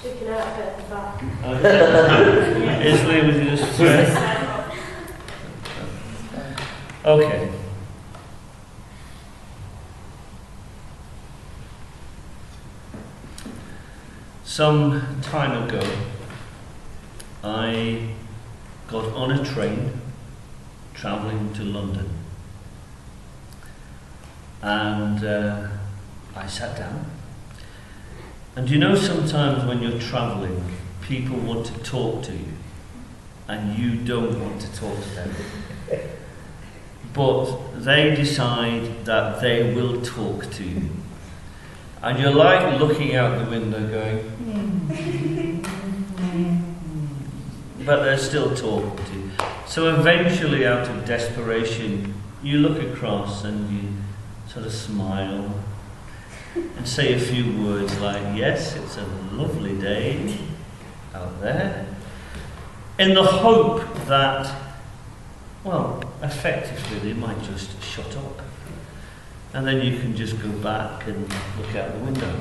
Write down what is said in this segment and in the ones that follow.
Sticking out a bit at the back. Isley, would you just Okay. Some time ago, I got on a train travelling to London, and I sat down. And you know, sometimes when you're travelling, people want to talk to you, and you don't want to talk to them. But they decide that they will talk to you. And you're like looking out the window going, but they're still talking to you. So eventually, out of desperation, you look across and you sort of smile and say a few words like, yes, it's a lovely day out there, in the hope that, well, effectively they might just shut up. And then you can just go back and look out the window.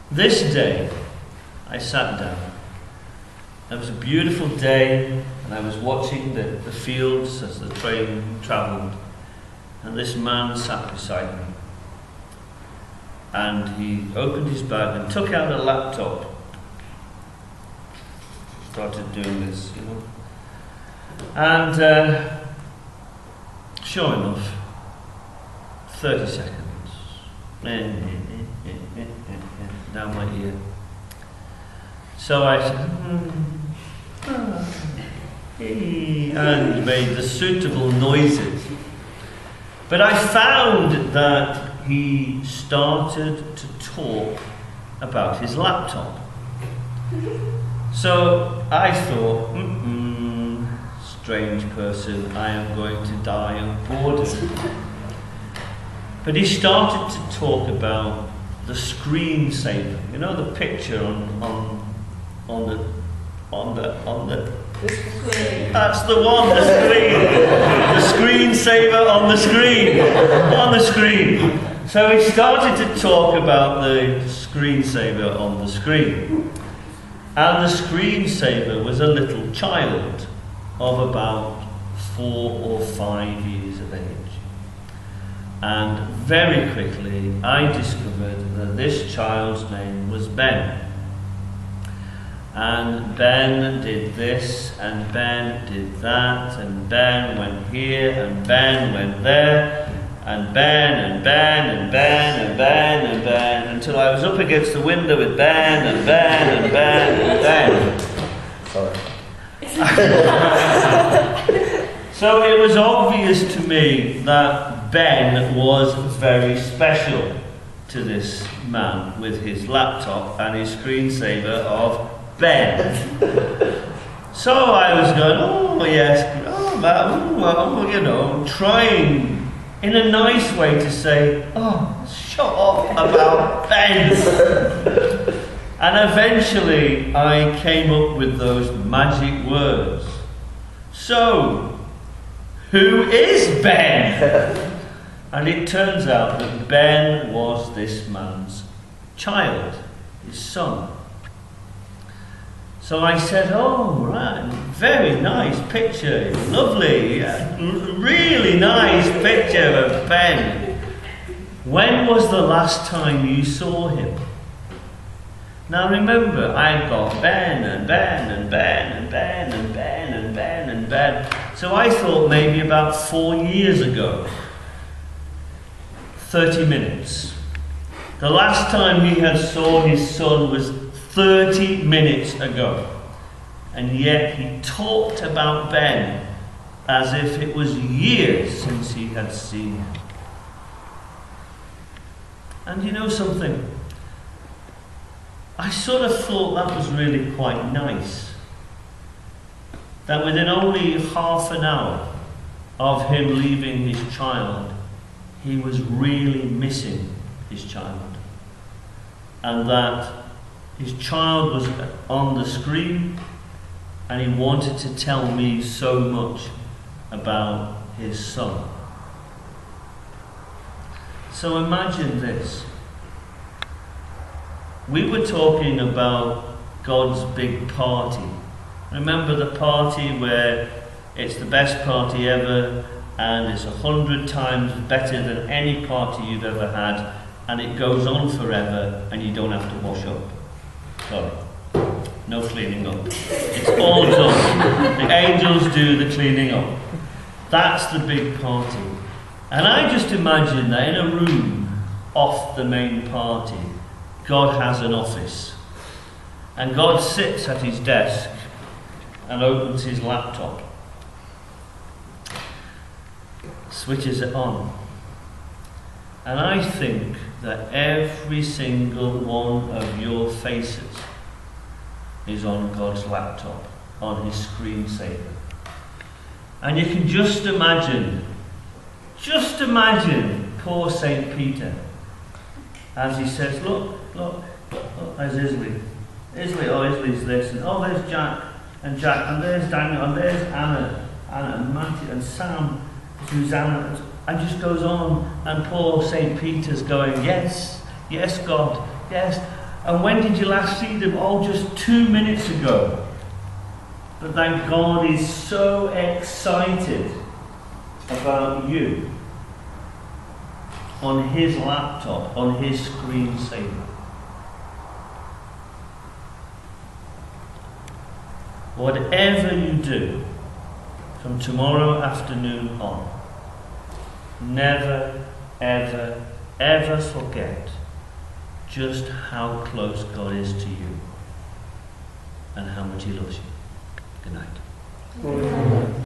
This day, I sat down. It was a beautiful day, and I was watching the fields as the train travelled. And this man sat beside me. And he opened his bag and took out a laptop. Started doing this, you know. And sure enough, 30 seconds. Down my ear. So I said, and made the suitable noises. But I found that he started to talk about his laptop. So I thought, strange person, I am going to die of boredom. But he started to talk about the screensaver. You know, the picture on the that's the one, the screen. The screensaver on the screen. On the screen. So he started to talk about the screensaver on the screen. And the screensaver was a little child of about 4 or 5 years of age. And very quickly I discovered that this child's name was Ben. And Ben did this, and Ben did that, and Ben went here, and Ben went there, and Ben, and Ben, and Ben, and Ben, and Ben, until I was up against the window with Ben, and Ben, and Ben, and Ben. Sorry. So it was obvious to me that Ben was very special to this man with his laptop and his screensaver of Ben. So I was going, oh yes, oh man, well, you know, trying in a nice way to say, oh, shut up about Ben. And eventually I came up with those magic words. So, who is Ben? And it turns out that Ben was this man's child, his son. So I said, oh, right, very nice picture, lovely, really nice picture of Ben. When was the last time you saw him? Now remember, I've got Ben and Ben and Ben and Ben and Ben and Ben and Ben. So I thought maybe about 4 years ago, 30 minutes. The last time he had saw his son was 30 minutes ago, and yet he talked about Ben as if it was years since he had seen him. And you know something? I sort of thought that was really quite nice. That within only half an hour of him leaving his child, he was really missing his child. And that his child was on the screen, and he wanted to tell me so much about his son. So imagine this. We were talking about God's big party. Remember the party where it's the best party ever and it's 100 times better than any party you've ever had, and it goes on forever and you don't have to wash up. Sorry. No cleaning up. It's all done. The angels do the cleaning up. That's the big party. And I just imagine that in a room off the main party, God has an office. And God sits at his desk and opens his laptop, switches it on. And I think that every single one of your faces is on God's laptop, on his screensaver. And you can just imagine poor St. Peter as he says, look, there's Isley. Isley's this, and oh, there's Jack, and there's Daniel, and there's Anna, and Matthew, and Sam, Susanna, and just goes on, and poor St. Peter's going, yes, God, yes. And when did you last see them? Oh, just 2 minutes ago. But thank God he's so excited about you on his laptop, on his screensaver. Whatever you do from tomorrow afternoon on, never, ever, ever forget just how close God is to you and how much he loves you. Good night.